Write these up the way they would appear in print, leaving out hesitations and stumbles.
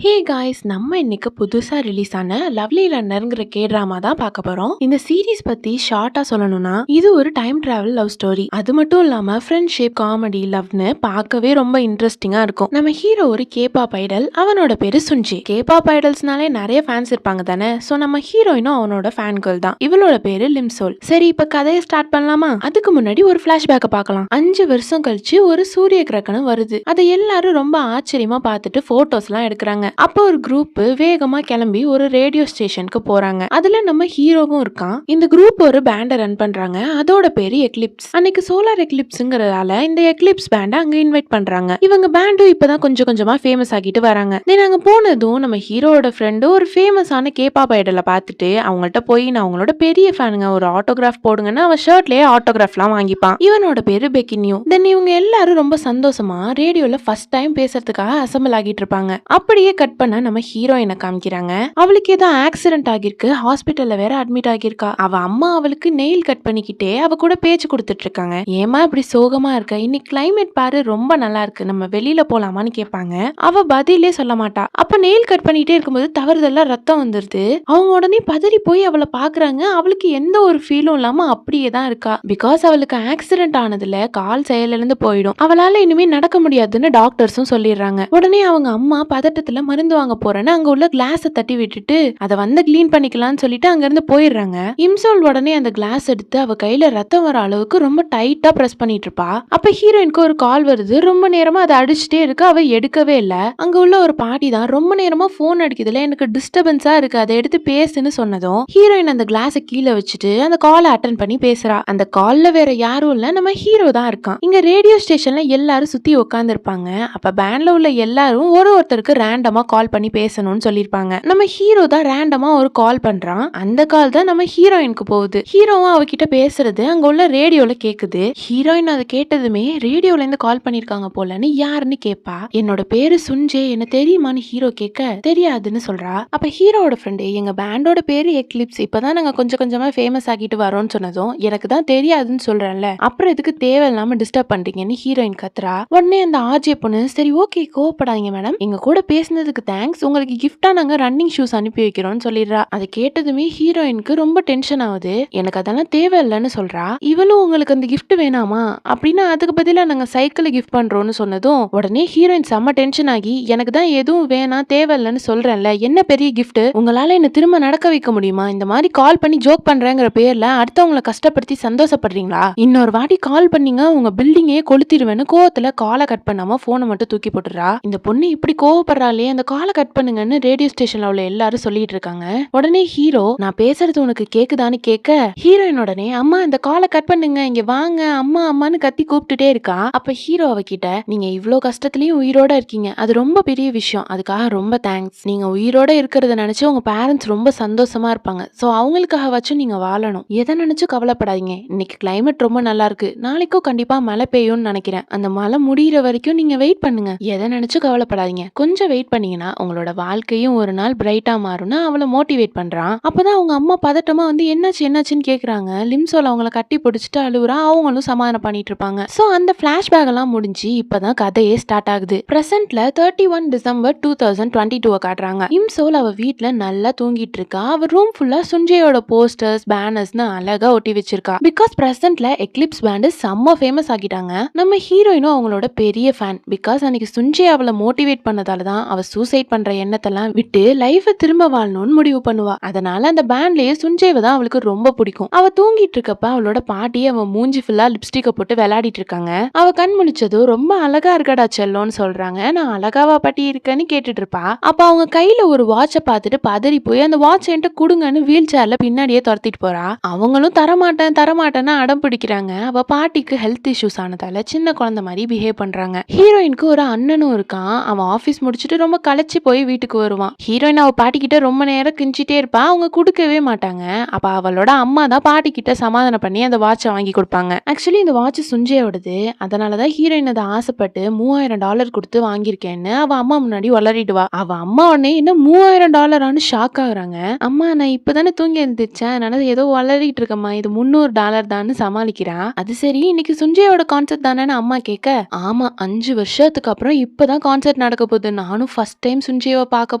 Hey guys, நம்ம இன்னைக்கு புதுசா ரிலீஸ் ஆன லவ்லி லண்டன்ங்கிற கே டிராமா தான் பார்க்க போறோம். இந்த சீரிஸ் பத்தி ஷார்ட்டா சொல்லணும்னா, இது ஒரு டைம் டிராவல் லவ் ஸ்டோரி. அது மட்டும் இல்லாம ஃப்ரெண்ட்ஷிப், காமெடி, லவ்னு பார்க்கவே ரொம்ப இன்ட்ரெஸ்டிங்கா இருக்கும். நம்ம ஹீரோ ஒரு கேபாப் ஐடல், அவனோட பேரு சுஞ்சி. கேபாப் ஐடல்ஸ்னாலே நிறைய ஃபேன்ஸ் இருப்பாங்க தானே. சோ நம்ம ஹீரோயினும் அவனோட ஃபேன் கேர்ள் தான். இவளோட பேரு லிம்சோல். சரி, இப்ப கதையை ஸ்டார்ட் பண்ணலாமா? அதுக்கு முன்னாடி ஒரு பிளாஷ்பேக்க பார்க்கலாம். 5 வருஷம் கழிச்சு ஒரு சூரிய கிரகணம் வருது. அதை எல்லாரும் ரொம்ப ஆச்சரியமா பார்த்துட்டு போட்டோஸ் எல்லாம் எடுக்கிறாங்க. அப்போ ஒரு குரூப் வேகமா கிளம்பி ஒரு ரேடியோ ஸ்டேஷனுக்கு போறாங்க. அதுல நம்ம ஹீரோவும் இருக்கான். இந்த குரூப் ஒரு பேண்ட ரன் பண்றாங்க. அதோட பேரு எக்லிப்ஸ். அன்னைக்கு சோலார் எக்லிப்ஸ்ங்கறதால இந்த எக்லிப்ஸ் பேண்ட அங்க இன்வைட் பண்றாங்க. இவங்க பேண்டும் இப்பதான் கொஞ்சம் கொஞ்சமா ஃபேமஸ் ஆகிட்டு வராங்க. நாங்க போனதும் நம்ம ஹீரோட ஃப்ரெண்டு ஒரு ஃபேமஸான கேபாப் ஐடலை பார்த்துட்டு அவங்கள்ட்ட போய், நான் அவங்களோட பெரிய ஃபேனுங்க, ஒரு ஆட்டோகிராஃப் போடுங்கன்னு அவன் ஷர்ட்லயே ஆட்டோகிராஃப்லாம் வாங்கிப்பான். இவனோட பேரு பெக்கினியூ. தென் இவங்க எல்லாரும் ரொம்ப சந்தோஷமா ரேடியோல ஃபர்ஸ்ட் டைம் பேசுறதுக்காக அசம்பிள் ஆகிட்டு இருப்பாங்க. அப்படியே கட் பண்ண நம்ம ஹீரோயினை காமிக்கிறாங்க. அவளுக்கு ஏதோ ஆக்சிடென்ட் ஆகிருக்கு, ஹாஸ்பிட்டல்ல வேற அட்மிட் ஆகியிருக்கா. அவ அம்மா அவளுக்கு நெயில் கட் பண்ணிக்கிட்டே அவ கூட பேச்சு கொடுத்துட்டு இருக்காங்க. ஏமா இப்படி சோகமா இருக்க? இன்னைக்கு கிளைமேட் பாரு, ரொம்ப நல்லா இருக்கு, நம்ம வெளியில போலாமான்னு கேட்பாங்க. அவ பதிலே சொல்ல மாட்டா. அப்ப நெயில் கட் பண்ணிட்டே இருக்கும்போது தவறுதெல்லா ரத்தம் வந்துருது. அவங்க உடனே பதறி போய் அவளை பாக்குறாங்க. அவளுக்கு எந்த ஒரு ஃபீலும் இல்லாம அப்படியே தான் இருக்கா. பிகாஸ் அவளுக்கு ஆக்சிடென்ட் ஆனதுல கால் செயலிழந்து போயிடும். அவளால இனிமே நடக்க முடியாதுன்னு டாக்டர்ஸும் சொல்லிடுறாங்க. உடனே அவங்க அம்மா பதட்டத்துல மருந்து வாங்க போறேன்னு அங்க உள்ள கிளாஸை தட்டி விட்டுட்டு அதை வந்து கிளீன் பண்ணிக்கலாம்னு சொல்லிட்டு அங்க இருந்து போயிடுறாங்க. இம்சோல் உடனே அந்த கிளாஸ் எடுத்து அவ கையில ரத்தம் வர அளவுக்கு ரொம்ப டைட்டா பிரஸ் பண்ணிட்டு இருப்பா. அப்ப ஹீரோயினுக்கு ஒரு கால் வருது. ரொம்ப நேரமா அதை அடிச்சுட்டே இருக்கு, அவ எடுக்கவே இல்ல. அங்க உள்ள ஒரு பாட்டி தான் ரொம்ப நேரமா போன் அடிக்குதுல, எனக்கு டிஸ்டர்பன்ஸா இருக்கு, அதை எடுத்து பேசுன்னு சொன்னதும் ஹீரோயின் அந்த கிளாஸை கீழே வச்சுட்டு அந்த காலை அட்டன் பண்ணி பேசுறா. அந்த கால்ல வேற யாரும் இல்ல, நம்ம ஹீரோ தான் இருக்கான். இங்க ரேடியோ ஸ்டேஷன்ல எல்லாரும் சுத்தி உட்கார்ந்து இருப்பாங்க. அப்ப பேண்ட்ல உள்ள எல்லாரும் ஒருத்தருக்கு ரேண்டமா கால் பண்ணி பேசணும்னு சொல்லிருப்பாங்க. நம்ம ஹீரோ தான் ரேண்டமா ஒரு கால் பண்றான். அந்த கால் தான் நம்ம ஹீரோயினுக்கு போகுது. ஹீரோவும் அவகிட்ட பேசுறது அங்க உள்ள ரேடியோல கேக்குது. ஹீரோயின் அதை கேட்டதுமே ரேடியோல இருந்து கால் பண்ணிருக்காங்க போலன்னு யாருன்னு கேப்பா. என்னோட பேரு சுஞ்சே, என்ன தெரியுமான்னு ஹீரோ கேட்க தெரியாதுன்னு சொல்றா. அப்ப ஹீரோட ஃப்ரெண்டு, எங்க பேண்டோட பேரு எக்லிப்ஸ், இப்பதான் நாங்க கொஞ்சம் கொஞ்சமா ஃபேமஸ் ஆகிட்டு வரோம்னு சொன்னதும், எனக்கு தான் தெரியாதுன்னு சொல்றேன்ல, அப்புறம் எதுக்கு தேவையில்லாம டிஸ்டர்ப் பண்றீங்கன்னு ஹீரோயின் கத்துறா. உடனே அந்த ஆர்ஜே பொண்ணு, சரி ஓகே கோவப்படாதீங்க மேடம், எங்க கூட பேசினதுக்கு தேங்க்ஸ், உங்களுக்கு கிஃப்டா நாங்க ரன்னிங் ஷூஸ் அனுப்பி வைக்கிறோம்னு சொல்லிடுறா. அதை கேட்டதுமே ஹீரோயினுக்கு ரொம்ப டென்ஷன் ஆகுது. எனக்கு அதெல்லாம் தேவையில்லைன்னு சொல்றா. இவளும் உங்களுக்கு அந்த கிஃப்ட் வேணாமா அப்படின்னா அதுக்கு பதிலா நாங்க சைக்கிள் கிஃப்ட் பண்றோம்னு சொன்னதும் உடனே ஹீரோயின் செம்ம டென்ஷன் ஆகி, எனக்கு தான் எதுவும் வேணாம் தேவையில்லைன்னு சொல்றேன்ல, என்ன பெரிய கிஃப்ட், உங்களால என்ன திரும்ப நடக்க வைக்க முடியுமா? இந்த மாதிரி கால் பண்ணி ஜோக் பண்றேங்கிற பேர்ல அடுத்தவங்களை கஷ்டப்படுத்தி சந்தோஷப்படுறீங்களா? இன்னொரு வாட்டி கால் பண்ணீங்க உங்க பில்டிங்கே கொளுத்திடுவேன்னு கோவத்துல காலை கட் பண்ணாம போனை மட்டும் தூக்கி போட்டுறா. இந்த பொண்ணு இப்படி கோவப்படுறாளே, அந்த காலை கட் பண்ணுங்கன்னு ரேடியோ ஸ்டேஷன்ல உள்ள எல்லாரும் சொல்லிட்டு இருக்காங்க. உடனே ஹீரோ, நான் பேசுறது உனக்கு கேக்குதான்னு கேட்க ஹீரோயின் உடனே, அம்மா இந்த காலை கட் பண்ணுங்க, இங்க வாங்க அம்மா அம்மான்னு கத்தி கூப்பிட்டுட்டே இருக்கா. அப்ப ஹீரோ அவகிட்ட, நீங்க இவ்ளோ கஷ்டத்துலயும் உயிரோட இருக்கீங்க, அது ரொம்ப பெரிய விஷயம், அதுக்காக ரொம்ப தேங்க்ஸ். நீங்க உயிரோட இருக்கிறத நினைச்சு உங்க பேரண்ட்ஸ் ரொம்ப சந்தோஷமா இருப்பாங்க. சோ அவங்களுக்காக வச்சும் நீங்க வாழணும், எதை நினைச்சும் கவலைப்படாதீங்க. இன்னைக்கு கிளைமேட் ரொம்ப நல்லா இருக்கு, நாளைக்கும் கண்டிப்பா மழை பெய்யும்னு நினைக்கிறேன். அந்த மழை முடியிற வரைக்கும் நீங்க வெயிட் பண்ணுங்க, எதை நினைச்சும் கவலைப்படாதீங்க, கொஞ்சம் வெயிட் பண்ணீங்கன்னா உங்களோட வாழ்க்கையும் ஒரு நாள் பிரைட்டா மாறும்னு அவளை மோட்டிவேட் பண்றான். அப்பதான் அவங்க அம்மா பதட்டமா வந்து என்னாச்சுன்னு கேக்குறாங்க. லிம்சோல் அவங்கள கட்டி பிடிச்சிட்டு அழுவுறா. அவங்களும் சமாதானம் பண்ணிட்டு இருப்பாங்க. சோ அந்த பிளாஷ்பேக் எல்லாம் முடிஞ்சு இப்பதான் கதையே ஸ்டார்ட் ஆகுது. பிரசன்ட்ல 31 டிசம்பர் 2022 காட்டுறாங்க. லிம்சோல் அவ வீட்டுல நல்லா தூங்கிட்டு இருக்கா. அவ ரூம் ஃபுல்லா சுஞ்சையோட போஸ்டர்ஸ், பேனர்ஸ்னு அழகா ஒட்டி வச்சிருக்கா. பிகாஸ் பிரசன்ட்ல எக்லிப்ஸ் பேண்ட் செம்ம ஃபேமஸ் ஆகிட்டாங்க. நம்ம ஹீரோயினும் அவங்களோட பெரிய ஃபேன். பிகாஸ் அன்னைக்கு சுஞ்சை அவளை மோட்டிவேட் பண்ணதாலதான் அவ சூசைட் பண்ற எண்ணத்தெல்லாம் விட்டு லைஃபை திரும்ப வாழணும்னு முடிவு பண்ணுவா. அதனால அந்த பேண்ட்லயே சுஞ்சேவை தான் அவளுக்கு ரொம்ப பிடிக்கும். அவ தூங்கிட்டு இருக்கப்ப அவளோட பாட்டி அவ மூஞ்சி ஃபுல்லா லிப்ஸ்டிக்கை போட்டு விளையாடிட்டு இருக்காங்க. அவ கண் முழிச்சதும் ரொம்ப அழகா இருக்கடா செல்லோன்னு சொல்றாங்க. நான் அழகாவா பாட்டி இருக்கேன்னு கேட்டுட்டு இருப்பா. அப்ப அவங்க கையில ஒரு வாட்சை பார்த்துட்டு பதறி போய் அந்த வாட்ச் என்கிட்ட கொடுங்கன்னு வீல் சேர்ல பின்னாடியே துரத்திட்டு போறா. அவங்களும் தரமாட்டேன்னு அடம் பிடிக்கிறாங்க. அவ பாட்டிக்கு ஹெல்த் இஷ்யூஸ் ஆனதால சின்ன குழந்தை மாதிரி பிஹேவ் பண்றாங்க. ஹீரோயினுக்கு ஒரு அண்ணனும் இருக்கான். அவன் ஆபீஸ் முடிச்சுட்டு ரொம்ப களைச்சு போய் வீட்டுக்கு வருவான். ஹீரோயின் அவ பாட்டி கிட்ட ரொம்ப நேரம் கிஞ்சிட்டே இருப்பா. அவங்க கொடுக்கவே மாட்டாங்க. அப்ப அவளோட அம்மா தான் பாட்டி கிட்ட சமாதானம் பண்ணி அந்த வாட்சை வாங்கி கொடுப்பாங்க. ஆக்சுவலி இந்த வாட்ச் சுஞ்சையோடது. அதனாலதான் ஹீரோயின் அதை ஆசைப்பட்டு $3000 கொடுத்து வாங்கியிருக்கேன்னு அவ அம்மா முன்னாடி வளரிடுவா. அவ அம்மா உடனே என்ன $3000 ஷாக் ஆகுறாங்க. அம்மா நான் இப்பதானே தூங்கி எழுந்திரிச்சேன், அதனால ஏதோ வளரிட்டு இருக்கம்மா, இது $300 தான் சமாளிக்கிறா. அது சரி, இன்னைக்கு சுஞ்சையோட கான்செர்ட் தானேன்னு அம்மா கேட்க, ஆமா 5 வருஷத்துக்கு அப்புறம் இப்பதான் கான்செர்ட் நடக்க போகுது, நானும் ஃபர்ஸ்ட் ஃபர்ஸ்ட் டைம் சுஞ்சேவை பார்க்க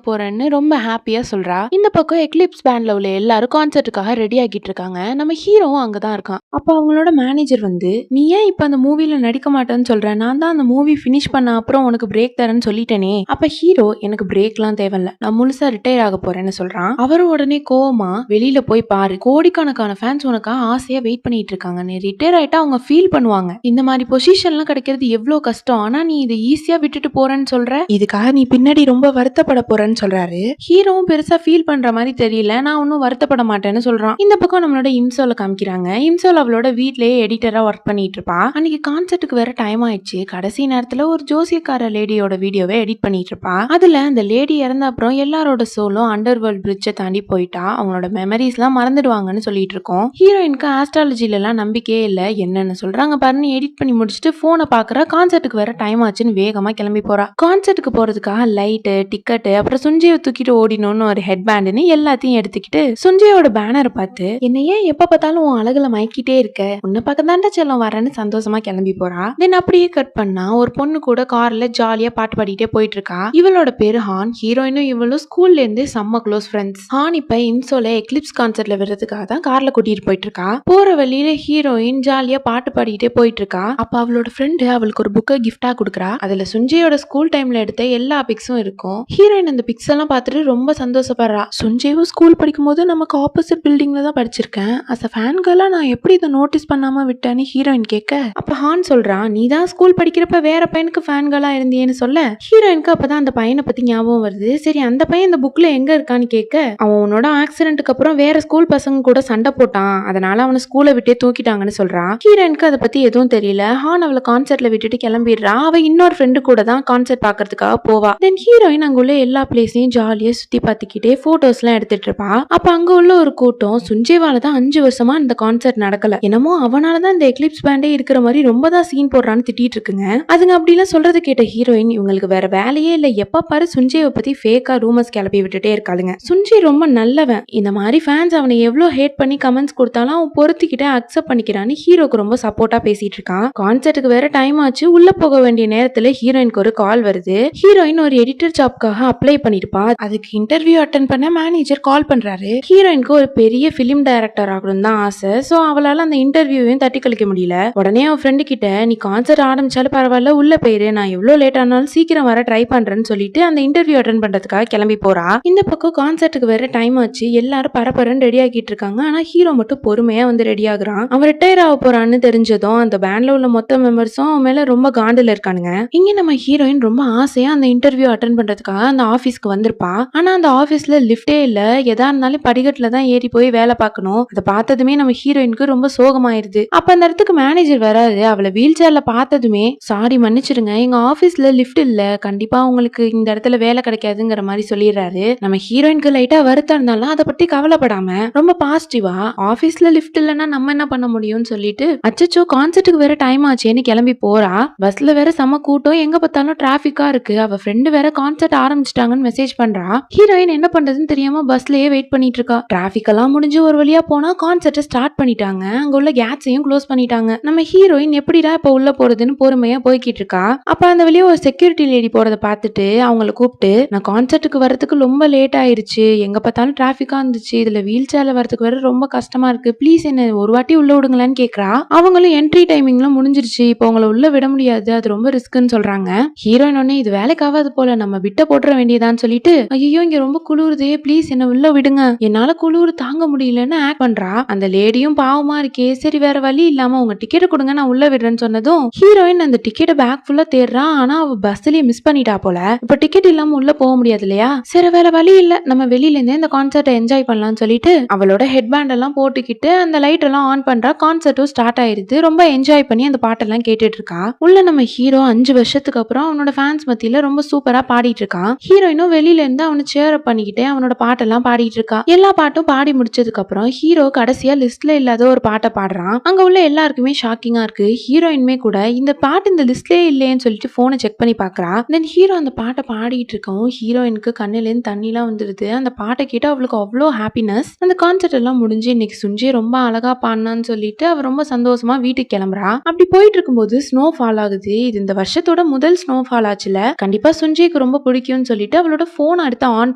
போறேன்னு ரொம்ப ஹாப்பியா சொல்றா. இந்த பக்கம் எக்லிப்ஸ் பேண்ட்ல உள்ள எல்லாரும் கான்சர்ட்டுக்காக ரெடி ஆகிட்டு இருக்காங்க. நம்ம ஹீரோவும் அங்கதான் இருக்கான். அப்ப அவங்களோட மேனேஜர் வந்து, நீ ஏன் இப்ப அந்த மூவில நடிக்க மாட்டேன்னு சொல்ற? நான் தான் அந்த மூவி பினிஷ் பண்ண அப்புறம் உனக்கு பிரேக் தரேன்னு சொல்லிட்டேனே. அப்ப ஹீரோ, எனக்கு பிரேக்லாம் தேவையில்ல, நான் முழுசா ரிட்டையர் ஆக போறேன்னு சொல்றான். அவரும் உடனே கோவமா, வெளியில போய் பாரு, கோடிக்கணக்கான ஃபேன்ஸ் உனக்காக ஆசையா வெயிட் பண்ணிட்டு இருக்காங்க. நீ ரிட்டையர் ஆயிட்டா அவங்க ஃபீல் பண்ணுவாங்க. இந்த மாதிரி பொசிஷன்லாம் கிடைக்கிறது எவ்வளவு கஷ்டம். ஆனா நீ இதை ஈஸியா விட்டுட்டு போறேன்னு சொல்ற. இதுக்காக நீ பின்னாடி ரொம்ப வருத்தப்பட போறேன்னு சொல்றாரு. ஹீரோவும் பெருசா ஃபீல் பண்ற மாதிரி தெரியல. நான் ஒன்னும் வருத்தப்பட மாட்டேன்னு சொல்றான். இந்த பக்கம் நம்மளோட இம்சோல காமிக்கிறாங்க. இம்சோல் அவளோட வீட்லயே எடிட்டரா ஒர்க் பண்ணிட்டு இருப்பா. அன்னைக்கு கான்சர்ட்டுக்கு வேற டைம் ஆயிடுச்சு. கடைசி நேரத்துல ஒரு ஜோசியக்கார லேடியோட வீடியோவை எடிட் பண்ணிட்டு இருப்பா. அதுல அந்த லேடி இறந்த அப்புறம் எல்லாரோட சோலும் அண்டர் வேர்ல்ட் பிரிட்ஜை தாண்டி போயிட்டா. அவங்களோட மெமரிஸ் எல்லாம் மறந்துடுவாங்கன்னு சொல்லிட்டு இருக்கோம். ஹீரோயினுக்கு ஆஸ்ட்ராலஜில எல்லாம் நம்பிக்கையே இல்ல. என்னன்னு சொல்றாங்க பாருன்னு எடிட் பண்ணி முடிச்சுட்டு போனை பாக்குற. கான்சர்ட்டுக்கு வேற டைம் ஆச்சுன்னு வேகமா கிளம்பி போறா. கான்சர்ட்டுக்கு போறதுக்காக லைட்டு, டிக்கெட்டு, அப்புறம் சுஞ்சையை தூக்கிட்டு ஓடினோன்னு ஒரு ஹெட் பேண்டுன்னு எல்லாத்தையும் எடுத்துக்கிட்டு சுஞ்சையோட பேனரை பார்த்து, என்ன ஏன் எப்ப பார்த்தாலும் உன் அழகுல மயக்கிட்டே இருக்க, உன்னை பார்க்க தாண்டா செல்லம் வரேன்னு சந்தோஷமா கிளம்பி போறா. தென் அப்படியே கட் பண்ணா ஒரு பொண்ணு கூட கார்ல ஜாலியா பாட்டு பாடிட்டே போயிட்டு இருக்கா. இவளோட பேரு ஹான். ஹீரோயினும் இவளும் ஸ்கூல்ல இருந்து செம்ம க்ளோஸ் ஃப்ரெண்ட்ஸ். ஹான் இப்ப இன்சோல எக்லிப்ஸ் கான்சர்ட்ல விடுறதுக்காக தான் கார்ல கூட்டிட்டு போயிட்டு இருக்கா. போற வழியில ஹீரோயின் ஜாலியா பாட்டு பாடிட்டே போயிட்டு இருக்கா. அப்ப அவளோட ஃப்ரெண்டு அவளுக்கு ஒரு புக்கை கிஃப்டா கொடுக்குறா. அதுல சுஞ்சையோட ஸ்கூல் டைம்ல எடுத்த எல்லா பிக்ஸும் இருக்கும். ஹீரோயின் அந்த பிக்ஸ் எல்லாம் பார்த்துட்டு ரொம்ப சந்தோஷப்படுறா. சுஞ்சையும் ஸ்கூல் படிக்கும் போது நமக்கு ஆப்போசிட் பில்டிங்ல தான் படிச்சிருக்கேன். அஸ் அ ஃபேன் கேர்லா நான் எப்படி இதை நோட்டீஸ் பண்ணாம விட்டேன்னு ஹீரோயின் கேட்க, அப்ப ஹான் சொல்றா, நீ தான் ஸ்கூல் படிக்கிறப்ப வேற பையனுக்கு ஃபேன் கேர்லா இருந்தியேன்னு சொல்ல, ஹீரோயினுக்கு அப்பதான் அந்த பையனை பத்தி ஞாபகம் வருது. சரி அந்த பையன் இந்த புக்ல எங்க இருக்கான்னு கேட்க, அவன் உன்னோட ஆக்சிடென்ட்க்கு அப்புறம் வேற ஸ்கூல் பசங்க கூட சண்டை போட்டான், அதனால அவனை ஸ்கூலை விட்டே தூக்கிட்டாங்கன்னு சொல்றா. ஹீரோயினுக்கு அதை பத்தி எதுவும் தெரியல. ஹான் அவளை கான்சர்ட்ல விட்டுட்டு கிளம்பிடுறா. அவ இன்னொரு ஃப்ரெண்டு கூட தான் கான்சர்ட் பாக்குறதுக்காக போவா. தென் ஹீரோயின் அங்க உள்ள எல்லா பிளேஸையும் ஜாலியா சுத்தி பார்த்துக்கிட்டே போட்டோஸ் எல்லாம் எடுத்துட்டு இருப்பா. அப்ப அங்க உள்ள ஒரு கூட்டம், சுஞ்சேவால தான் 5 வருஷமா இந்த கான்சர்ட் நடக்கல, என்னமோ அவனாலதான் இந்த எக்லிப்ஸ் பேண்டே இருக்கிற மாதிரி ரொம்ப தான் சீன் போடுறான்னு திட்டிட்டு இருக்குங்க. அதுங்க அப்படிலாம் சொல்றது கேட்ட ஹீரோயின், இவங்களுக்கு வேற வேலையே இல்ல, எப்ப பாரு சுஞ்சேவை பத்தி ஃபேக்கா ரூமர்ஸ் கிளப்பி விட்டுட்டே இருக்காளுங்க. சுஞ்சே ரொம்ப நல்லவன், இந்த மாதிரி ஃபேன்ஸ் அவனை எவ்வளவு ஹேட் பண்ணி கமெண்ட்ஸ் கொடுத்தாலும் அவன் பொறுத்திக்கிட்டே அக்செப்ட் பண்ணிக்கிறான்னு ஹீரோக்கு ரொம்ப சப்போர்ட்டா பேசிட்டு இருக்கான். கான்சர்ட்டுக்கு வேற டைம் ஆச்சு. உள்ள போக வேண்டிய நேரத்துல ஹீரோயினுக்கு ஒரு கால் வருது. ஹீரோயின் ஒரு எடிட்டர் ஜாப்காக அப்ளை பண்ணிருப்பா. அதுக்கு இன்டர்வியூ அட்டென்ட் பண்ண மேனேஜர் கால் பண்றாரு. ஹீரோயினுக்கு ஒரு பெரிய பிலிம் டைரக்டர் ஆகணும் தான் ஆசை. சோ அவளால அந்த இன்டர்வியூவையும் தட்டி கழிக்க முடியல. உடனே அவன் ஃப்ரெண்டு கிட்ட, நீ கான்சர்ட் ஆரம்பிச்சாலும் பரவாயில்ல, உள்ள போயிரு, நான் எவ்வளவு லேட் ஆனாலும் சீக்கிரம் வர ட்ரை பண்றேன்னு சொல்லிட்டு அந்த இன்டர்வியூ அட்டென்ட் பண்றதுக்காக கிளம்பி போறா. இந்த பக்கம் கான்சர்ட்டுக்கு வேற டைம் ஆச்சு. எல்லாரும் பரபரன்னு ரெடி ஆகிட்டு இருக்காங்க. ஆனா ஹீரோ மட்டும் பொறுமையா வந்து ரெடி ஆகுறான். அவன் ரிட்டையர் ஆக போறான்னு தெரிஞ்சதும் அந்த பேண்ட்ல உள்ள மொத்த மெம்பர்ஸும் அவன் மேல ரொம்ப காண்டில் இருக்கானுங்க. இங்க நம்ம ஹீரோயின் ரொம்ப ஆசையா அந்த இன்டர்வியூ அட்டென்ட் பண்றதுக்காக அந்த ஆபீஸ்க்கு வந்திருப்பா. ஆனா அந்த ஆபீஸ்ல லிஃப்டே இல்ல. எதா இருந்தாலும் படிக்கட்டுல தான் ஏறி போய் வேலை பார்க்கணும். அதை பார்த்ததுமே நம்ம ஹீரோயினுக்கு ரொம்ப சோகமாயிருது. அப்ப அந்த இடத்துக்கு மேனேஜர் வராது. அவளை வீல் சேர்ல பார்த்ததுமே, சாரி மன்னிச்சிருங்க, எங்க ஆபீஸ்ல லிஃப்ட் இல்ல, கண்டிப்பா உங்களுக்கு இந்த இடத்துல வேலை கிடைக்காதுங்கிற மாதிரி சொல்லிடுறாரு. நம்ம ஹீரோயினுக்கு லைட்டா வருத்தம் இருந்தாலும் அதை பத்தி கவலைப்படாம ரொம்ப பாசிட்டிவா, ஆபீஸ்ல லிஃப்ட் இல்லைன்னா நம்ம என்ன பண்ண முடியும்னு சொல்லிட்டு, அச்சச்சோ கான்சர்ட்டுக்கு வேற டைம் ஆச்சேன்னு கிளம்பி போறா. பஸ்ல வேற செம கூட்டம், எங்க பார்த்தாலும் டிராபிக்கா இருக்கு. அவ ஃப்ரெண்டு வேற கான்சர்ட் ஆரம்பிச்சிட்டாங்கன்னு மெசேஜ் பண்றா. ஹீரோயின் என்ன பண்றதுன்னு தெரியாம பஸ்லயே வெயிட் பண்ணிட்டு இருக்கா. டிராபிக் எல்லாம் முடிஞ்சு ஒரு வழியா போனா கான்சர்ட்டை ஸ்டார்ட் பண்ணிட்டாங்க. அங்க உள்ள கேட்ஸையும் க்ளோஸ் பண்ணிட்டாங்க. நம்ம ஹீரோயின் எப்படிடா இப்ப உள்ள போறதுன்னு பொறுமையா போய்கிட்டு இருக்கா. அப்ப அந்த வழியா ஒரு செக்யூரிட்டி லேடி போறதை பார்த்துட்டு அவங்கள கூப்பிட்டு, நான் கான்சர்ட்டுக்கு வரதுக்கு ரொம்ப லேட் ஆயிருச்சு, எங்க பார்த்தாலும் டிராபிக்கா இருந்துச்சு, இதுல வீல் சேர்ல வரதுக்கு வேற ரொம்ப கஷ்டமா இருக்கு, ப்ளீஸ் என்ன ஒரு வாட்டி உள்ள விடுங்களேன்னு கேக்குறா. அவங்களும் என்ட்ரி டைமிங்லாம் முடிஞ்சிருச்சு, இப்போ உங்களை உள்ள விட முடியாது, அது ரொம்ப ரிஸ்க்னு சொல்றாங்க. ஹீரோயின் ஒண்ணு, இது வேலைக்காவது போல, நம்ம விட்ட போட்டுற வேண்டியதான்னு சொல்லிட்டு, ஐயோ இங்க ரொம்ப குளிருதே, ப்ளீஸ் என்ன உள்ள விடுங்க, என்னால குளிர் தாங்க முடியலன்னு ஆக்ட் பண்றா. அந்த லேடியும் பாவமா இருக்கே, சரி வேற வழி இல்லாம உங்க டிக்கெட் கொடுங்க நான் உள்ள விடுறேன்னு சொன்னதும் ஹீரோயின் அந்த டிக்கெட் பேக் ஃபுல்லா தேடுறா. ஆனா அவ பஸ்லயே மிஸ் பண்ணிட்டா போல. இப்ப டிக்கெட் இல்லாம உள்ள போக முடியாது இல்லையா, சரி வேற வழி இல்ல, நம்ம வெளியில இருந்தே இந்த கான்சர்ட்டை என்ஜாய் பண்ணலாம்னு சொல்லிட்டு அவளோட ஹெட் பேண்ட் எல்லாம் போட்டுக்கிட்டு அந்த லைட் எல்லாம் ஆன் பண்றா. கான்சர்ட்டும் ஸ்டார்ட் ஆயிருது. ரொம்ப என்ஜாய் பண்ணி அந்த பாட்டெல்லாம் கேட்டுட்டு இருக்கா. உள்ள நம்ம ஹீரோ 5 வருஷத்துக்கு அப்புறம் அவனோட ஃபேன்ஸ் மத்தியில ரொம்ப சூப்பரா பாடிட்டு இருக்கான். ஹீரோயினும் வெளியில இருந்து அவனை சேர் அப் பண்ணிக்கிட்டே அவனோட பாட்டெல்லாம் பாடிட்டு இருக்கா. எல்லா பாட்டும் பாடி முடிச்சதுக்கு அப்புறம் ஹீரோ கடைசியா லிஸ்ட்ல இல்லாத ஒரு பாட்டை பாடுறான். அங்க உள்ள எல்லாருக்குமே ஷாக்கிங்கா இருக்கு. ஹீரோயினுமே கூட இந்த பாட்டு இந்த லிஸ்ட்லயே இல்லையேன்னு சொல்லிட்டு போனை செக் பண்ணி பாக்குறா. தென் ஹீரோ அந்த பாட்டை பாடிட்டு இருக்கவும் ஹீரோயினுக்கு கண்ணுல இருந்து தண்ணி எல்லாம் வந்துருது. அந்த பாட்டை கேட்டு அவளுக்கு அவ்வளோ ஹாப்பினஸ். அந்த கான்சர்ட் எல்லாம் முடிஞ்சு இன்னைக்கு சுஞ்சே ரொம்ப அழகா பாடினான்னு சொல்லிட்டு அவ ரொம்ப சந்தோஷமா வீட்டுக்கு கிளம்புறா. அப்படி போயிட்டு இருக்கும்போது ஸ்னோ ஃபால் ஆகுது. இது இந்த வருஷத்தோட முதல் ஸ்னோ ஃபால் ஆச்சுல, கண்டிப்பா சுஞ்சேக்கு விஜய்க்கு ரொம்ப பிடிக்கும்னு சொல்லிட்டு அவளோட போனை எடுத்து ஆன்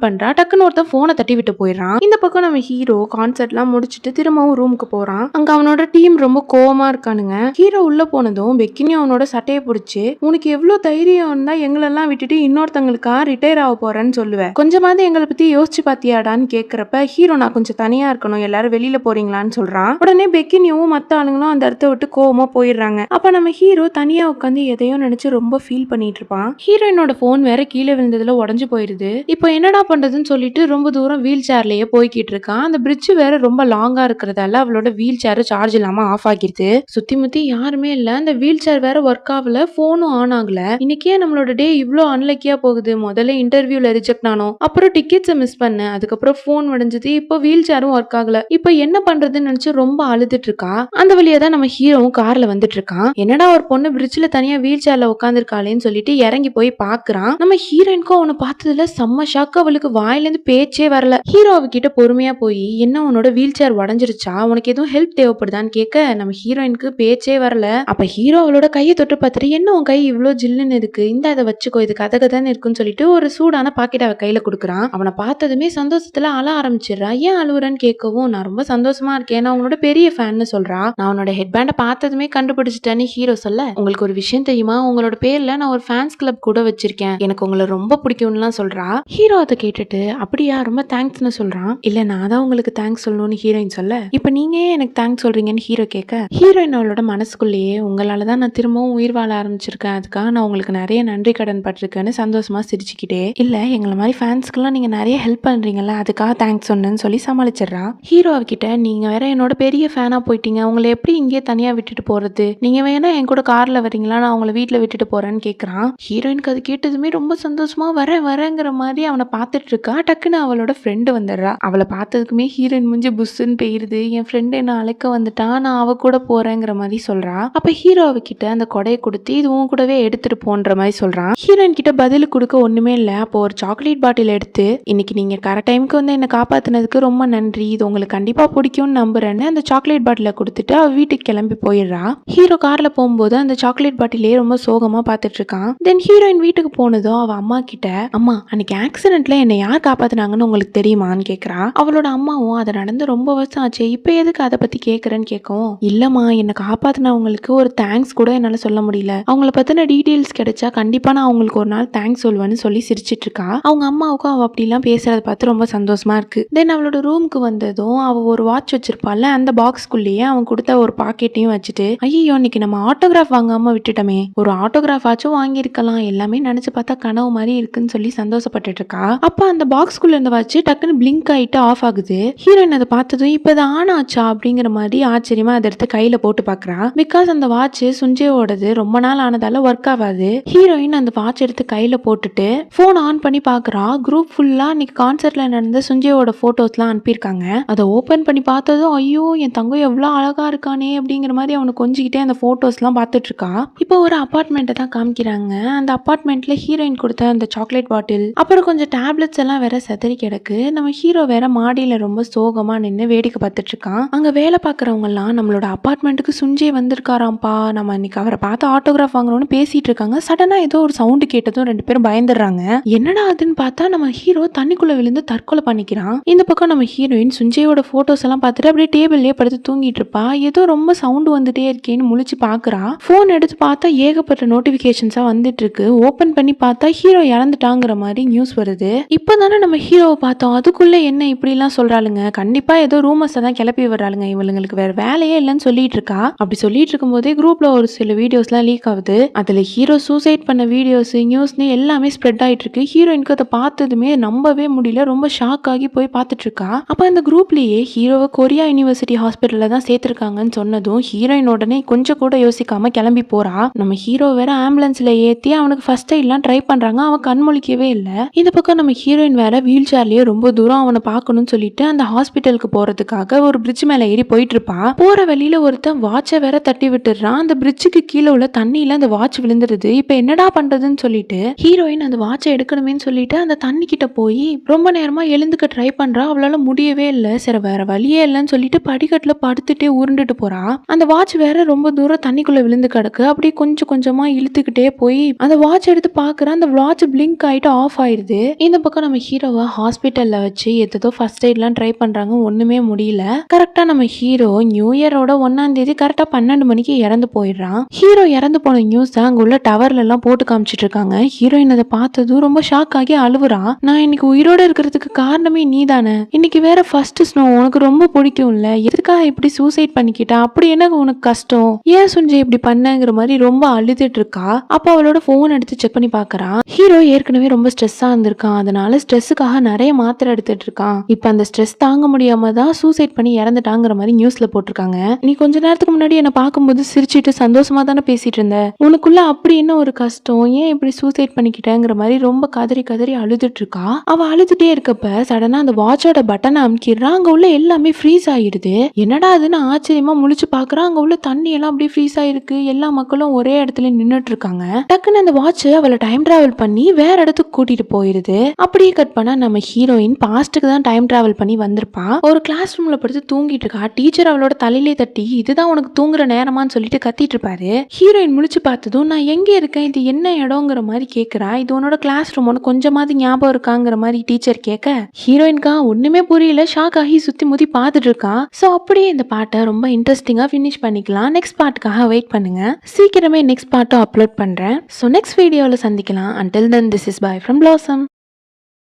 பண்றா. டக்குன்னு ஒருத்தன் போனை தட்டி விட்டு போயிடுறான். இந்த பக்கம் நம்ம ஹீரோ கான்சர்ட்லாம் முடிச்சுட்டு திரும்பவும் ரூமுக்கு போறான். அங்க அவனோட டீம் ரொம்ப கோவமா இருக்கானுங்க. ஹீரோ உள்ள போனதும் பெக்கினி அவனோட சட்டையை பிடிச்சு, உனக்கு எவ்வளவு தைரியம் இருந்தா எங்களெல்லாம் விட்டுட்டு இன்னொருத்தங்களுக்கா ரிட்டையர் ஆக போறேன்னு சொல்லுவேன், கொஞ்சமாவது எங்களை பத்தி யோசிச்சு பாத்தியாடான்னு கேக்குறப்ப ஹீரோ நான் கொஞ்சம் தனியா இருக்கணும், எல்லாரும் வெளியில போறீங்களான்னு சொல்றான். உடனே பெக்கினியும் மத்த ஆளுங்களும் அந்த இடத்த விட்டு கோவமா போயிடுறாங்க. அப்ப நம்ம ஹீரோ தனியா உட்காந்து எதையோ நினைச்சு ரொம்ப ஃபீல் பண்ணிட்டு இருப்பான். ஹீரோயினோட போன் வேற கீழே விழுந்ததுல உடஞ்சு போயிருது. இப்போ என்னடா பண்றதுன்னு சொல்லிட்டு ரொம்ப தூரம் வீல் சேர்லயே போய்கிட்டு இருக்கான். அந்த பிரிட்ஜ் வேற ரொம்ப லாங்கா இருக்கிறதால அவளோட வீல் சேர் சார்ஜ் இல்லாம ஆஃப் ஆகிடுது. சுத்தி முத்தி யாருமே இல்ல. அந்த வீல் சேர் வேற ஒர்க் ஆகல, போனும் ஆன் ஆகல. இன்னைக்கே நம்மளோட டே இவ்ளோ அன்லக்கியா போகுது. முதல்ல இன்டர்வியூல ரிஜெக்ட் ஆனோம், அப்புறம் டிக்கெட்ஸை மிஸ் பண்ணேன், அதுக்கப்புறம் போன் உடைஞ்சது, இப்போ வீல் சேரும் ஒர்க் ஆகல. இப்போ என்ன பண்றதுன்னு நினைச்சு ரொம்ப அழுதுட்டு இருக்கா. அந்த வழியா தான் நம்ம ஹீரோவும் கார்ல வந்துட்டு இருக்கான். என்னடா ஒரு பொண்ணு பிரிட்ஜ்ல தனியா வீல் சேர்ல உட்காந்துருக்காளேன்னு சொல்லிட்டு இறங்கி போய் பாக்குறான். நம்ம ஹீரோயினுக்கும் அவனை பார்த்ததுல செம்ம ஷாக்கு. அவளுக்கு வாயில இருந்து பேச்சே வரல. ஹீரோ அவகிட்ட பொறுமையா போய், என்ன உன்னோட வீல் சேர் உடஞ்சிருச்சா, உனக்கு எதுவும் ஹெல்ப் தேவைப்படுதான்னு கேட்க நம்ம ஹீரோயினுக்கு பேச்சே வரல. அப்ப ஹீரோ அவளோட கையை தொட்டு பார்த்துட்டு, என்ன உன் கை இவ்வளவு ஜில்லுன்னு இருக்கு, இந்த அதை வச்சுக்கோ, இது கதகதான்னு இருக்குன்னு சொல்லிட்டு ஒரு சூடான பாக்கெட் அவ கையில கொடுக்குறான். அவனை பார்த்ததுமே சந்தோஷத்துல அழ ஆரம்பிச்சிடுறா. ஏன் அழுவுறன்னு கேட்கவும், நான் ரொம்ப சந்தோஷமா இருக்கேன், நான் உன்னோட பெரிய ஃபேன்னு சொல்றா. நான் உன்னோட ஹெட் பேண்டை பார்த்ததுமே கண்டுபிடிச்சிட்டேன்னு ஹீரோ சொல்ல, உங்களுக்கு ஒரு விஷயம் தெரியுமா, உங்களோட பேர்ல நான் ஒரு ஃபேன்ஸ் கிளப் கூட வச்சிருக்கேன், எனக்கு உங்களை ரொம்ப பிடிக்கும்லாம் சொல்றா. ஹீரோ அதை கேட்டுட்டு, அப்படியா, ரொம்ப தேங்க்ஸ்னு சொல்றான். இல்ல நான் தான் உங்களுக்கு தேங்க்ஸ் சொல்லணும்னு ஹீரோயின் சொல்ல, இப்ப நீங்க ஏன் எனக்கு தேங்க்ஸ் சொல்றீங்கன்னு ஹீரோ கேட்க, ஹீரோயின் அவளோட மனசுக்குள்ளேயே, உங்களாலதான் நான் திரும்பவும் உயிர் வாழ ஆரம்பிச்சிருக்கேன், அதுக்காக நான் உங்களுக்கு நிறைய நன்றி கடன் பட்டிருக்கேன்னு சந்தோஷமா சிரிச்சுக்கிட்டே, இல்ல எங்களை மாதிரி ஃபேன்ஸ்க்கெல்லாம் நீங்க நிறைய ஹெல்ப் பண்றீங்கல்ல, அதுக்காக தேங்க்ஸ் சொன்னேன்னு சொல்லி சமாளிச்சிடுறா. ஹீரோ அவகிட்ட, நீங்க வேற என்னோட பெரிய ஃபேனா போயிட்டீங்க, உங்களை எப்படி இங்கே தனியா விட்டுட்டு போறது, நீங்க வேணா என் கூட கார்ல வரீங்களா, நான் உங்களை வீட்டுல விட்டுட்டு போறேன்னு கேக்குறான். ஹீரோயினுக்கு அது கேட்டதுமே ரொம்ப சந்தோஷமா வரேங்கிற மாதிரி அவனை பார்த்துட்டு இருக்கா. டக்குன்னு அவளோட ஃப்ரெண்டு வந்துடுறா. அவளை பார்த்ததுக்குமே ஹீரோயின் முடிஞ்சு புஷ்ன்னு பெய்யுது. என் ஃப்ரெண்டு என்ன அழைக்க வந்துட்டா, நான் அவ கூட போறேங்கிற மாதிரி சொல்றா. அப்ப ஹீரோ அவகிட்ட அந்த கொடையை கொடுத்து, இது உன் கூடவே எடுத்துட்டு போன்ற மாதிரி சொல்றான். ஹீரோயின் கிட்ட பதில் கொடுக்க ஒண்ணுமே இல்ல. அப்போ ஒரு சாக்லேட் பாட்டில் எடுத்து, இன்னைக்கு நீங்க கரெக்ட் டைமுக்கு வந்து என்ன காப்பாத்தினதுக்கு ரொம்ப நன்றி, இது உங்களுக்கு கண்டிப்பா பிடிக்கும்னு நம்புறேன்னு அந்த சாக்லேட் பாட்டில கொடுத்துட்டு அவ வீட்டுக்கு கிளம்பி போயிடுறா. ஹீரோ கார்ல போகும்போது அந்த சாக்லேட் பாட்டிலே ரொம்ப சோகமா பார்த்துட்டு இருக்கான். தென் ஹீரோயின் வீட்டுக்கு போனதும் அவ அம்மா கிட்ட, அம்மா அன்னைக்கு ஆக்சிடென்ட்ல என்னை யார் காப்பாத்தினாங்கன்னு உங்களுக்கு தெரியுமான்னு கேக்குறா. அவளோட அம்மாவும், அது நடந்து ரொம்ப வருஷம் ஆச்சு, இப்ப எதுக்கு அதை பத்தி கேக்குறேன்னு கேட்கவும், இல்லம்மா என்னை காப்பாத்தினவங்களுக்கு ஒரு தேங்க்ஸ் கூட என்னால சொல்ல முடியல, அவங்கள பத்தின டீடைல்ஸ் கிடைச்சா கண்டிப்பா நான் அவங்களுக்கு ஒரு நாள் தேங்க்ஸ் சொல்லுவேன்னு சொல்லி சிரிச்சிட்டு இருக்கா. அவங்க அம்மாவுக்கும் அவ அப்படிலாம் பேசுறத பார்த்து ரொம்ப சந்தோஷமா இருக்கு. தென் அவளோட ரூமுக்கு வந்ததும் அவ ஒரு வாட்ச் வச்சிருப்பால, அந்த பாக்ஸ்குள்ளேயே அவன் கொடுத்த ஒரு பாக்கெட்டையும் வச்சுட்டு, ஐயோ இன்னைக்கு நம்ம ஆட்டோகிராஃப் வாங்காம விட்டுட்டோமே, ஒரு ஆட்டோகிராஃப் ஆச்சும் வாங்கியிருக்கலாம், எல்லாமே நினைச்சு பார்த்தா கனவு மாதிரி இருக்குன்னு சொல்லி சந்தோஷப்பட்டுட்டு இருக்கா. அப்ப அந்த பாக்ஸ்குள்ள இருந்து வச்சு டக்குன்னு பிளிங்க் ஆயிட்டு ஆஃப் ஆகுது. ஹீரோயின் அதை பார்த்ததும், இப்ப அது ஆன் ஆச்சா அப்படிங்கிற மாதிரி ஆச்சரியமா அதை எடுத்து கையில போட்டு பாக்குறா. பிகாஸ் அந்த வாட்ச் சுஞ்சேவோடது ரொம்ப நாள் ஆனதால ஒர்க் ஆகாது. ஹீரோயின் அந்த வாட்ச் எடுத்து கையில போட்டுட்டு போன் ஆன் பண்ணி பாக்குறா. குரூப் ஃபுல்லா இன்னைக்கு கான்சர்ட்ல நடந்த சுஞ்சேவோட போட்டோஸ் எல்லாம் அனுப்பியிருக்காங்க. அதை ஓபன் பண்ணி பார்த்ததும், ஐயோ என் தங்கம் எவ்வளவு அழகா இருக்கானே அப்படிங்கிற மாதிரி அவனை கொஞ்சிக்கிட்டே அந்த போட்டோஸ் எல்லாம் பார்த்துட்டு இருக்கா. இப்போ ஒரு அபார்ட்மெண்ட்டை தான் காமிக்கிறாங்க. அந்த அபார்ட்மெண்ட்ல ஹீரோயின் கொடுத்த அந்த சாக்லேட் பாட்டில், அப்புறம் கொஞ்சம் டேப்லெட்ஸ் எல்லாம் வேற செதறி கிடக்கு. நம்ம ஹீரோ வேற மாடியில ரொம்ப சோகமா நின்று வேடிக்கை பார்த்துட்டு இருக்கான். அங்க வேலை பார்க்கறவங்க எல்லாம், நம்மளோட அபார்ட்மெண்ட்டுக்கு சுஞ்சே வந்திருக்காராம்பா, நம்ம இன்னைக்கு அவரை பார்த்து ஆட்டோகிராஃப் வாங்குறோம்னு பேசிட்டு இருக்காங்க. சடனா ஏதோ ஒரு சவுண்ட் கேட்டதும் ரெண்டு பேரும் பயந்துடுறாங்க. என்னடா அதுன்னு பார்த்தா நம்ம ஹீரோ தண்ணிக்குள்ள விழுந்து தற்கொலை பண்ணிக்கிறான். இந்த பக்கம் நம்ம ஹீரோயின் சுஞ்சேயோட போட்டோஸ் எல்லாம் பார்த்துட்டு அப்படியே டேபிள்லயே படுத்து தூங்கிட்டு இருப்பா. ஏதோ ரொம்ப சவுண்ட் வந்துட்டே இருக்கேன்னு முழிச்சு பாக்குறா. போன் எடுத்து பார்த்தா ஏகப்பட்ட நோட்டிபிகேஷன்ஸா வந்துட்டு இருக்கு. ஓபன் பண்ணி பார்த்தா ஹீரோ இறந்துட்டாங்கிற மாதிரி நியூஸ் வருது. இப்பதானே நம்ம ஹீரோவை பார்த்தோம், அதுக்குள்ள என்ன இப்படி எல்லாம் சொல்றாளுங்க, கண்டிப்பா ஏதோ ரூமர்ஸ் தான் கிளப்பி வர்றாளுங்க, இவங்களுக்கு வேற வேலையே இல்லைன்னு சொல்லிட்டு இருக்கா. அப்படி சொல்லிட்டு இருக்கும் போதே குரூப்ல ஒரு சில வீடியோஸ் எல்லாம் லீக் ஆகுது. அதுல ஹீரோ சூசைட் பண்ண வீடியோஸ் நியூஸ்னு எல்லாமே ஸ்ப்ரெட் ஆயிட்டு இருக்கு. ஹீரோயினுக்கு அதை பார்த்ததுமே நம்பவே முடியல, ரொம்ப ஷாக் ஆகி போய் பார்த்துட்டு இருக்கா. அப்ப அந்த குரூப்லயே ஹீரோவை கொரியா யூனிவர்சிட்டி ஹாஸ்பிட்டல்ல தான் சேர்த்திருக்காங்கன்னு சொன்னதும் ஹீரோயின் உடனே கொஞ்சம் கூட யோசிக்காம கிளம்பி போறா. நம்ம ஹீரோ வேற ஆம்புலன்ஸ்ல ஏத்தி அவனுக்கு ஃபர்ஸ்ட் எய்ட்லாம் ட்ரை பண்றாங்க, அவன் கண்மொழிக்கவே இல்ல. இந்த பக்கம் நம்ம ஹீரோயின் வேற வீல் சேர்லயே ரொம்ப தூரம் அவனை பார்க்கணும்னு சொல்லிட்டு அந்த ஹாஸ்பிட்டலுக்கு போறதுக்காக ஒரு பிரிட்ஜ் மேல ஏறி போயிட்டு இருப்பா. போற வழியில ஒருத்தன் வாட்சை வேற தட்டி விட்டுறான். அந்த பிரிட்ஜுக்கு கீழே உள்ள தண்ணியில அந்த வாட்ச் விழுந்துருது. இப்ப என்னடா பண்றதுன்னு சொல்லிட்டு ஹீரோயின் அந்த வாட்சை எடுக்கணுமேன்னு சொல்லிட்டு அந்த தண்ணி கிட்ட போய் ரொம்ப நேரமா எழுந்துக்க ட்ரை பண்றா. அவளால முடியவே இல்ல. சரி வேற வழியே இல்லைன்னு சொல்லிட்டு படிக்கட்டுல படுத்துட்டே உருண்டுட்டு போறா. அந்த வாட்ச் வேற ரொம்ப தூரம் தண்ணிக்குள்ள விழுந்து கிடக்கு. அப்படியே கொஞ்சம் கொஞ்சமா இழுத்துக்கிட்டே போய் அந்த வாட்ச் எடுத்து பாக்குற, அந்த வாட்ச் பிளிங்க் ஆயிட்டு ஆஃப் ஆயிடுது. இந்த பக்கம் நம்ம ஹீரோவை ஹாஸ்பிட்டல்ல வச்சு ஏதோ ஃபர்ஸ்ட் எய்ட்லாம் ட்ரை பண்றாங்க, ஒண்ணுமே முடியல. கரெக்டா நம்ம ஹீரோ நியூ இயரோட 1ஆம் தேதி கரெக்டா 12 மணிக்கு இறந்து போயிடுறான். ஹீரோ இறந்து போன நியூஸ் தான் அங்க உள்ள டவர்ல எல்லாம் போட்டு காமிச்சிட்டு இருக்காங்க. ஹீரோயின் அதை பார்த்ததும் ரொம்ப ஷாக் ஆகி அழுவுறா. நான் இன்னைக்கு உயிரோட இருக்கிறதுக்கு காரணமே நீ தானே. இன்னைக்கு வேற ஃபர்ஸ்ட் ஸ்னோ, உனக்கு ரொம்ப பிடிக்கும்ல, எதுக்காக இப்படி சூசைட் பண்ணிக்கிட்டா, அப்படி என்ன உனக்கு கஷ்டம், ஏன் சுஞ்சய் இப்படி பண்ணங்கிற மாதிரி ரொம்ப அழுதுட்டு இருக்கா. அப்ப அவளோட போன் எடுத்து செக் பண்ணி பாக்குறா. ஹீரோ ஏற்கனவே ரொம்ப ஸ்ட்ரெஸ்ஸா இருந்திருக்கான், அதனால ஸ்ட்ரெஸ்ஸுக்காக நிறைய மாத்திரை எடுத்துட்டு இருக்கான். இப்ப அந்த ஸ்ட்ரெஸ் தாங்க முடியாம தான் சூசைட் பண்ணி இறந்துட்டாங்கிற மாதிரி நியூஸ்ல போட்டிருக்காங்க. நீ கொஞ்ச நேரத்துக்கு முன்னாடி என்ன பார்க்கும்போது சிரிச்சிட்டு சந்தோஷமா தானே பேசிட்டு இருந்த, உனக்குள்ள அப்படி என்ன ஒரு கஷ்டம், ஏன் இப்படி சூசைட் பண்ணிக்கிட்டேங்கிற மாதிரி ரொம்ப கதறி கதறி அழுதுட்டு இருக்கா. அவ அழுதுட்டே இருக்கப்ப சடனா அந்த வாட்சோட பட்டனை அமுக்கிடுறா. அங்க உள்ள எல்லாமே ஃப்ரீஸ் ஆயிடுது. என்னடா அதுன்னு ஆச்சரியமா முழிச்சு பாக்குறா. அங்க உள்ள தண்ணி எல்லாம் அப்படியே ஃப்ரீஸ் ஆயிருக்கு. எல்லா மக்களும் ஒரே இடத்துல நின்னுட்டு இருக்காங்க. டக்குன்னு அந்த வாட்ச் அவளை டைம் டிராவல் பண்ணி வேற இடத்துக்கு கூட்டிட்டு போயிருது. அப்படியே கட் பண்ணா நம்ம ஹீரோயின் பாஸ்டுக்கு தான் டைம் டிராவல் பண்ணி வந்திருப்பா. ஒரு கிளாஸ் ரூம்ல படுத்து தூங்கிட்டு இருக்கா. டீச்சர் அவளோட தலையிலே தட்டி இதுதான் உனக்கு தூங்குற நேரமான்னு சொல்லிட்டு கத்திட்டு இருப்பாரு. ஹீரோயின் முழிச்சு பார்த்ததும் நான் எங்க இருக்கேன், இது என்ன இடங்கிற மாதிரி கேக்குறா. இது உன்னோட கிளாஸ் ரூம், உனக்கு கொஞ்சமாவது ஞாபகம் இருக்காங்கிற மாதிரி டீச்சர் கேட்க ஹீரோயின்கா ஒண்ணுமே புரியல, ஷாக் ஆகி சுத்தி முத்தி பார்த்துட்டு இருக்கா. சோ அப்படியே இந்த பாட்டை ரொம்ப இன்ட்ரெஸ்டிங்கா ஃபினிஷ் பண்ணிக்கலாம். நெக்ஸ்ட் பார்ட்டுக்காக வெயிட் பண்ணுங்க. சீக்கிரமே நெக்ஸ்ட் பார்ட்டும் அப்லோட் பண்றேன். ஸோ நெக்ஸ்ட் வீடியோவில் சந்திக்கலாம். Until then, this is bye from Blossom.